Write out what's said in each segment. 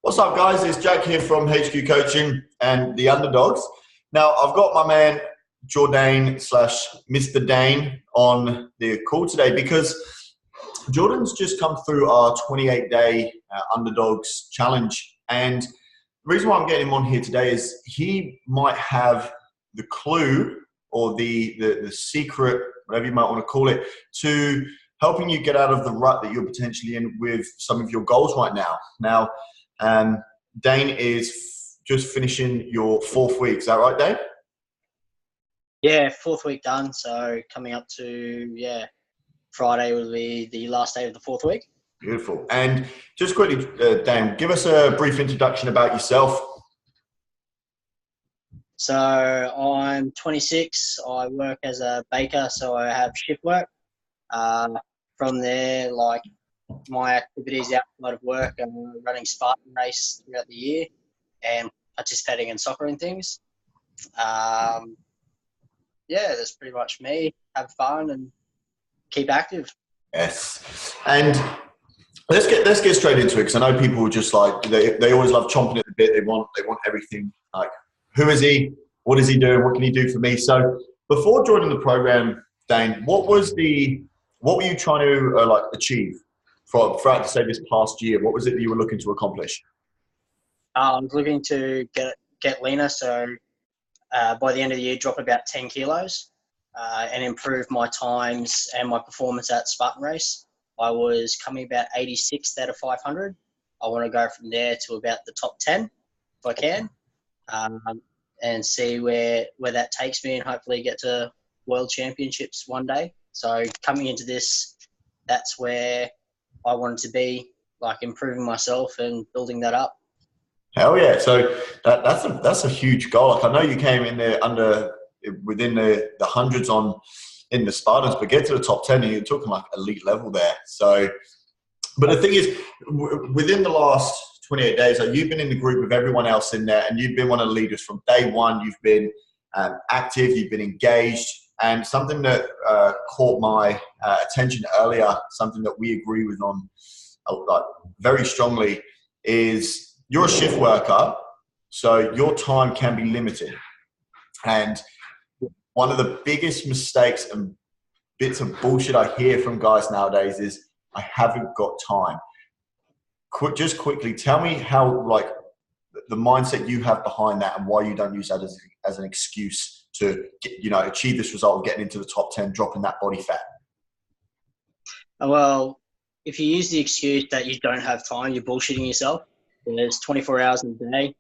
What's up, guys? It's Jack here from HQ Coaching and the Underdogs. Now, I've got my man Jordane slash Mr. Dane on the call today because Jordan's just come through our 28-day Underdogs challenge. And the reason why I'm getting him on here today is he might have the clue or the secret, whatever you might want to call it, to helping you get out of the rut that you're potentially in with some of your goals right now. Now, Dane is just finishing your 4th week. Is that right, Dane? Yeah, 4th week done. So coming up to, Friday will be the last day of the 4th week. Beautiful. And just quickly, Dane, give us a brief introduction about yourself. So I'm 26. I work as a baker, so I have shift work. From there, my activities outside of work are running Spartan race throughout the year and participating in soccer and things. That's pretty much me. Have fun and keep active. Yes. And let's get straight into it, because I know people are just like they always love chomping at the bit. They want everything. Like, who is he? What is he doing? What can he do for me? So before joining the program, Dane, what were you trying to achieve throughout, say, this past year? What was it that you were looking to accomplish? I was looking to get leaner, so by the end of the year, drop about 10 kilos and improve my times and my performance at Spartan race. I was coming about 86th out of 500. I want to go from there to about the top 10 if I can, and see where that takes me, and hopefully get to World Championships one day. So coming into this, that's where I wanted to be, improving myself and building that up. Hell yeah! So that's a huge goal. Like, I know you came in there within the hundreds in the Spartans, but get to the top 10 and you're talking like elite level there. So, but the thing is, within the last 28 days, you've been in the group with everyone else in there, and you've been one of the leaders from day one. You've been active, you've been engaged, and something that caught my attention earlier, something that we agree with on very strongly, is you're a shift worker, so your time can be limited. And one of the biggest mistakes and bits of bullshit I hear from guys nowadays is, I haven't got time. Just quickly, tell me how, the mindset you have behind that, and why you don't use that as an excuse to achieve this result of getting into the top 10, dropping that body fat. Well, if you use the excuse that you don't have time, you're bullshitting yourself. There's 24 hours in a day.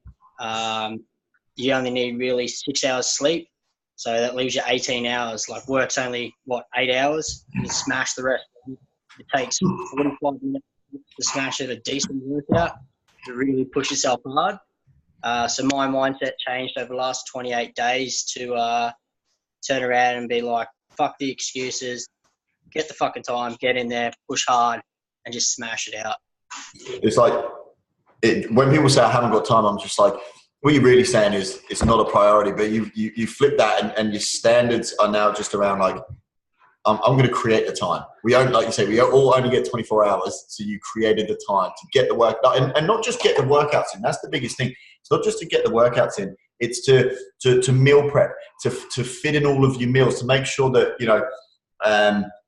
You only need really 6 hours sleep. So that leaves you 18 hours. Work's only, 8 hours? You smash the rest. It takes 45 minutes to smash it, a decent workout, to really push yourself hard. So my mindset changed over the last 28 days to turn around and be like, fuck the excuses, get the fucking time, get in there, push hard, and just smash it out. It's when people say I haven't got time, I'm just like, what you're really saying is it's not a priority, but you flip that, and your standards are now just around I'm going to create the time. We all only get 24 hours, so you created the time to get the work done, and not just get the workouts in. That's the biggest thing. It's not just to get the workouts in. It's to meal prep, to fit in all of your meals, to make sure that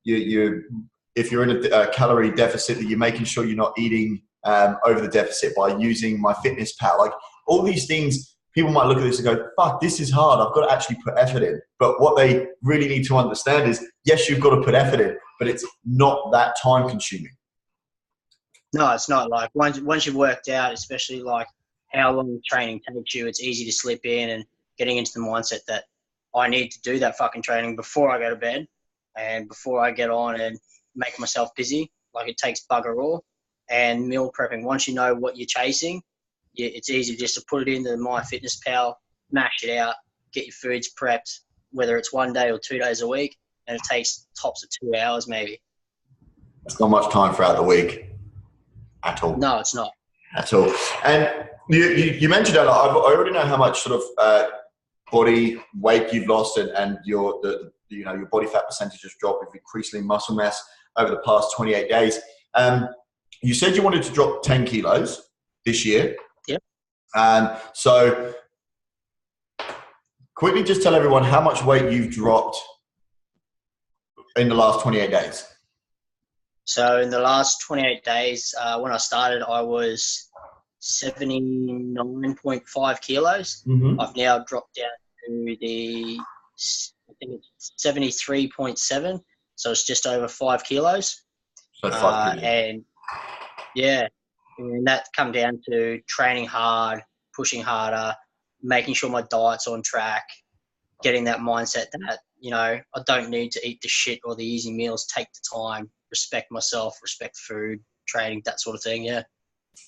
you if you're in a calorie deficit, that you're making sure you're not eating over the deficit by using MyFitnessPal. All these things, people might look at this and go, fuck, this is hard. I've got to actually put effort in. But what they really need to understand is, yes, you've got to put effort in, but it's not that time consuming. No, it's not. Once you've worked out, especially how long training takes you, it's easy to slip in and getting into the mindset that I need to do that fucking training before I go to bed and before I get on and make myself busy. It takes bugger all. And meal prepping, once you know what you're chasing, it's easy just to put it into MyFitnessPal, mash it out, get your foods prepped, whether it's 1 day or 2 days a week, and it takes tops of 2 hours maybe. It's not much time throughout the week at all. No, it's not. At all. And you mentioned that I already know how much sort of body weight you've lost, and your body fat percentage has dropped with increasing muscle mass over the past 28 days. You said you wanted to drop 10 kilos. this year. Yep. And so quickly just tell everyone how much weight you've dropped in the last 28 days. So in the last 28 days, when I started, I was 79.5 kilos. Mm-hmm. I've now dropped down to I think it's 73.7. So it's just over 5 kilos. So 5 kilos. And yeah, and that come down to training hard, pushing harder, making sure my diet's on track, getting that mindset that, I don't need to eat the shit or the easy meals, take the time, respect myself, respect food, training, that sort of thing, yeah.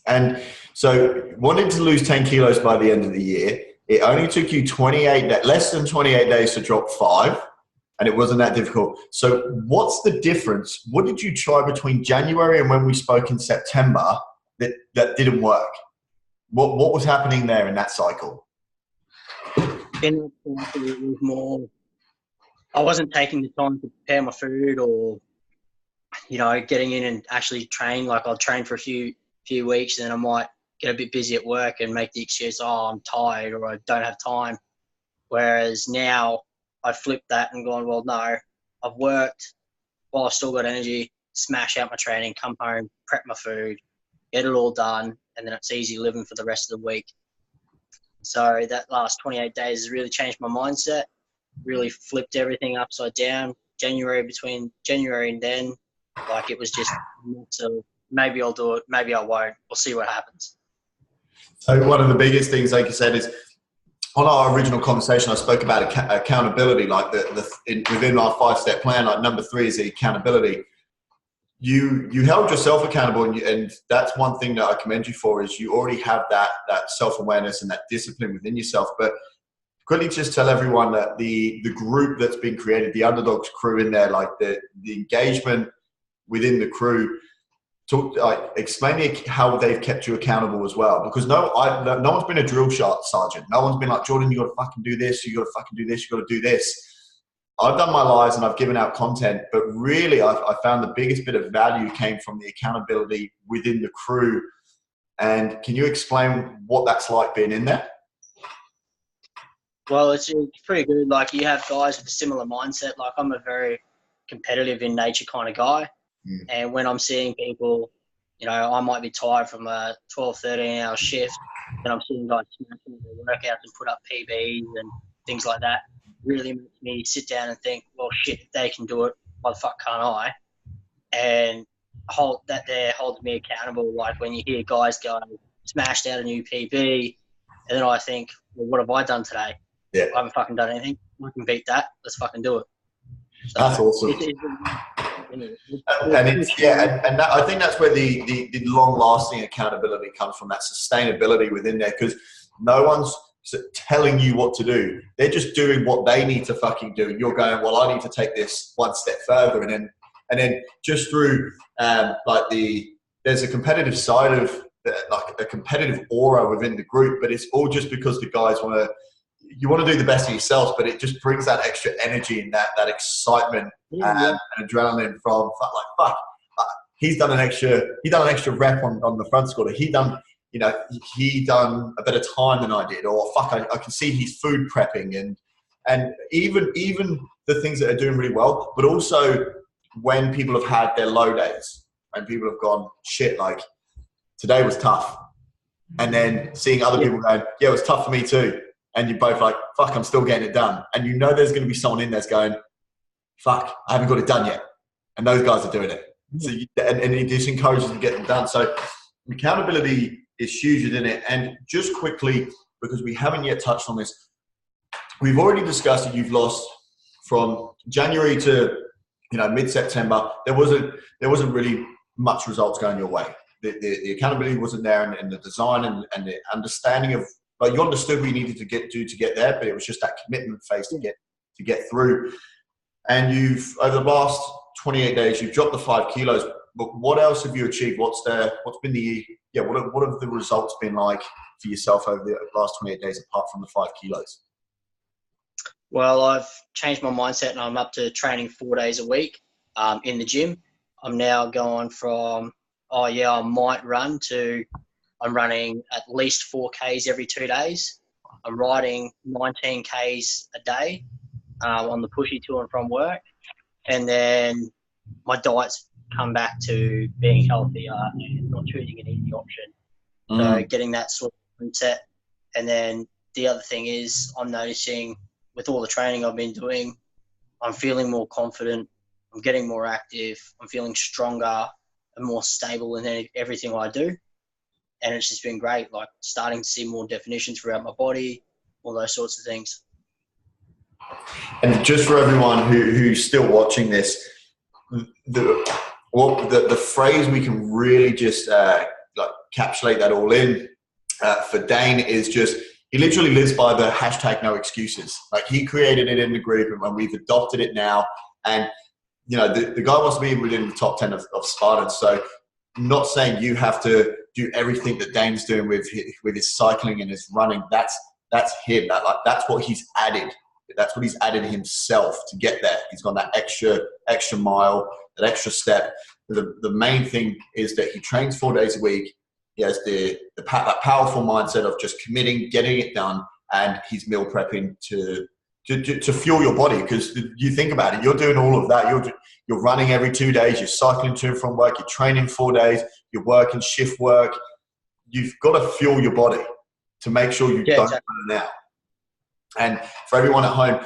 And so wanting to lose 10 kilos by the end of the year, it only took you less than 28 days to drop 5, and it wasn't that difficult. So what's the difference? What did you try between January and when we spoke in September that didn't work? What was happening there in that cycle? It was more, I wasn't taking the time to prepare my food or, getting in and actually train. Like I'll train for a few weeks and then I might get a bit busy at work and make the excuse, I'm tired or I don't have time. Whereas now I flipped that and gone, well, no, I've worked while I've still got energy, smash out my training, come home, prep my food, get it all done, and then it's easy living for the rest of the week. So that last 28 days has really changed my mindset, really flipped everything upside down. Between January and then, like it was just, so maybe I'll do it, maybe I won't. We'll see what happens. So one of the biggest things, like you said, is on our original conversation, I spoke about accountability, like within our 5-step plan, like number 3 is the accountability. You held yourself accountable, and that's one thing that I commend you for, is you already have that self-awareness and that discipline within yourself. But quickly just tell everyone that the group that's been created, the Underdogs crew in there, like the engagement within the crew, explain how they've kept you accountable as well. Because no one's been a drill sergeant. No one's been like, Jordane, you got to fucking do this. You got to fucking do this. You got to do this. I've done my lives and I've given out content, but really I found the biggest bit of value came from the accountability within the crew. And can you explain what that's like being in there? Well, it's pretty good. Like you have guys with a similar mindset. Like I'm a very competitive in nature kind of guy. And when I'm seeing people, I might be tired from a 12, 13-hour shift, and I'm seeing guys smashing their workouts and put up PBs and things like that. Really makes me sit down and think, well, shit, if they can do it, why the fuck can't I? And holds me accountable. Like when you hear guys go, smashed out a new PB, and then I think, well, what have I done today? Yeah. I haven't fucking done anything. I can beat that. Let's fucking do it. So that's awesome. And I think that's where the long-lasting accountability comes from, that sustainability within there, because no one's telling you what to do. They're just doing what they need to fucking do. And you're going, well, I need to take this one step further. And then just through there's a competitive side of like a competitive aura within the group, but it's all just because the guys want to do the best of yourselves, but it just brings that extra energy and that excitement and adrenaline from fuck. He's done an extra rep on the front squat. He done a better time than I did, or fuck, I can see he's food prepping and even the things that are doing really well, but also when people have had their low days and people have gone, shit, like today was tough. And then seeing other people going, yeah, it was tough for me too. And you're both like, fuck, I'm still getting it done. And there's going to be someone in there's going, fuck, I haven't got it done yet. And those guys are doing it. So and it just encourages them to get them done. So accountability is huge within it. And just quickly, because we haven't yet touched on this, we've already discussed that you've lost from January to mid-September. There wasn't really much results going your way. The accountability wasn't there, and the design and the understanding of, but you understood what you needed to get there, but it was just that commitment phase to get through. And you've, over the last 28 days, you've dropped the 5 kilos. But what else have you achieved? what have the results been like for yourself over the last 28 days, apart from the 5 kilos? Well, I've changed my mindset and I'm up to training 4 days a week in the gym. I'm now going from, I might run, to I'm running at least 4Ks every 2 days. I'm riding 19 Ks a day on the pushy to and from work. And then my diet's come back to being healthier and not choosing an easy option. So getting that sort of mindset. And then the other thing is I'm noticing with all the training I've been doing, I'm feeling more confident. I'm getting more active. I'm feeling stronger and more stable in everything I do. And it's just been great, like starting to see more definitions throughout my body, all those sorts of things. And just for everyone who's still watching this, the phrase we can really just like encapsulate that all in for Dane is just, he literally lives by the hashtag no excuses. Like, he created it in the group and we've adopted it now. And, you know, the guy wants to be within the top 10 of Spartans. So I'm not saying you have to do everything that Dane's doing with his cycling and his running. That's him. That's what he's added. That's what he's added himself to get there. He's gone that extra mile, that extra step. The main thing is that he trains 4 days a week. He has that powerful mindset of just committing, getting it done, and he's meal prepping to fuel your body. Because you think about it, you're doing all of that. You're running every 2 days. You're cycling to and from work. You're training 4 days. You're working shift work. You've got to fuel your body to make sure you don't run out. And for everyone at home,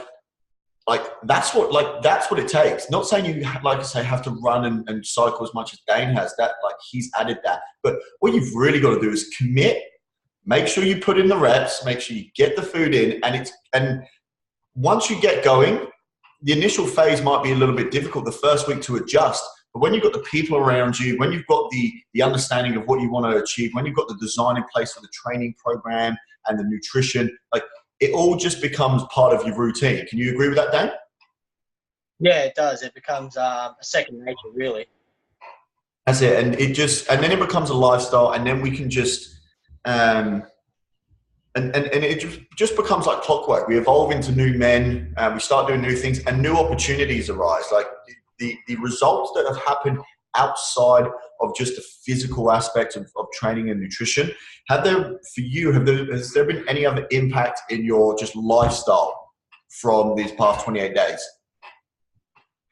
that's what it takes. Not saying you, like I say, have to run and cycle as much as Dane has. That, like, he's added that. But what you've really got to do is commit. Make sure you put in the reps. Make sure you get the food in. And once you get going, the initial phase might be a little bit difficult the first week to adjust. But when you've got the people around you, when you've got the understanding of what you want to achieve, when you've got the design in place for the training program and the nutrition, it all just becomes part of your routine. Can you agree with that, Dan? Yeah, it does. It becomes a second nature, really. That's it. And then it becomes a lifestyle, and then we can just, and it just becomes like clockwork. We evolve into new men, we start doing new things, and new opportunities arise. Like the results that have happened outside of just the physical aspect of training and nutrition, has there been any other impact in your just lifestyle from these past 28 days?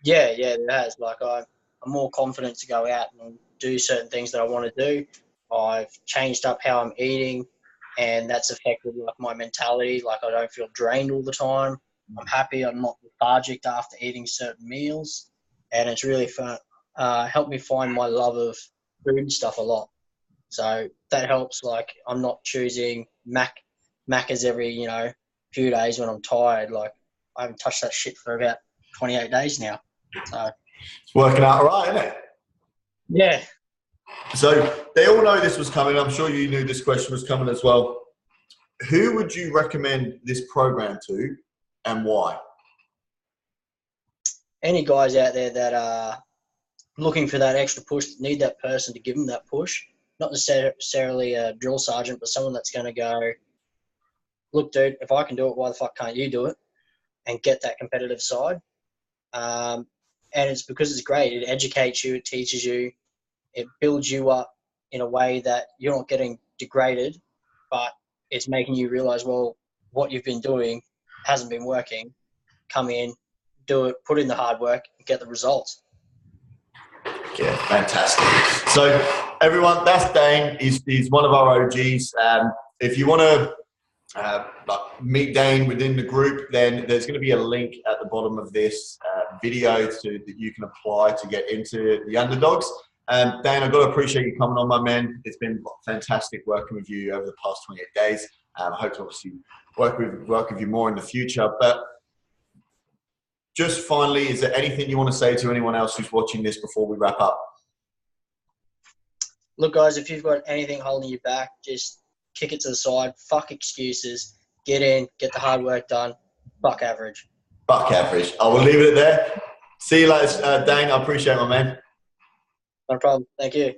Yeah, it has. Like, I'm more confident to go out and do certain things that I want to do. I've changed up how I'm eating, and that's affected like my mentality. Like, I don't feel drained all the time. I'm happy. I'm not lethargic after eating certain meals, and it's really fun. Helped me find my love of food and stuff a lot. So that helps. Like, I'm not choosing Macca's every, few days when I'm tired. Like, I haven't touched that shit for about 28 days now. So it's working out all right, isn't it? Yeah. So they all know this was coming. I'm sure you knew this question was coming as well. Who would you recommend this program to, and why? Any guys out there that are looking for that extra push, need that person to give them that push. Not necessarily a drill sergeant, but someone that's going to go, look, dude, if I can do it, why the fuck can't you do it? And get that competitive side. And it's because it's great. It educates you, it teaches you, it builds you up in a way that you're not getting degraded, but it's making you realize, well, what you've been doing hasn't been working. Come in, do it, put in the hard work, and get the results. Yeah, fantastic. So everyone, that's Dane. He's one of our OGs. If you want to meet Dane within the group, then there's going to be a link at the bottom of this video that you can apply to get into the underdogs. Dan, I've got to appreciate you coming on, my man. It's been fantastic working with you over the past 28 days. I hope to obviously work with you more in the future. But just finally, is there anything you want to say to anyone else who's watching this before we wrap up? Look, guys, if you've got anything holding you back, just kick it to the side. Fuck excuses. Get in, get the hard work done. Fuck average. Fuck average. I will leave it there. See you later, Dane. I appreciate it, my man. No problem. Thank you.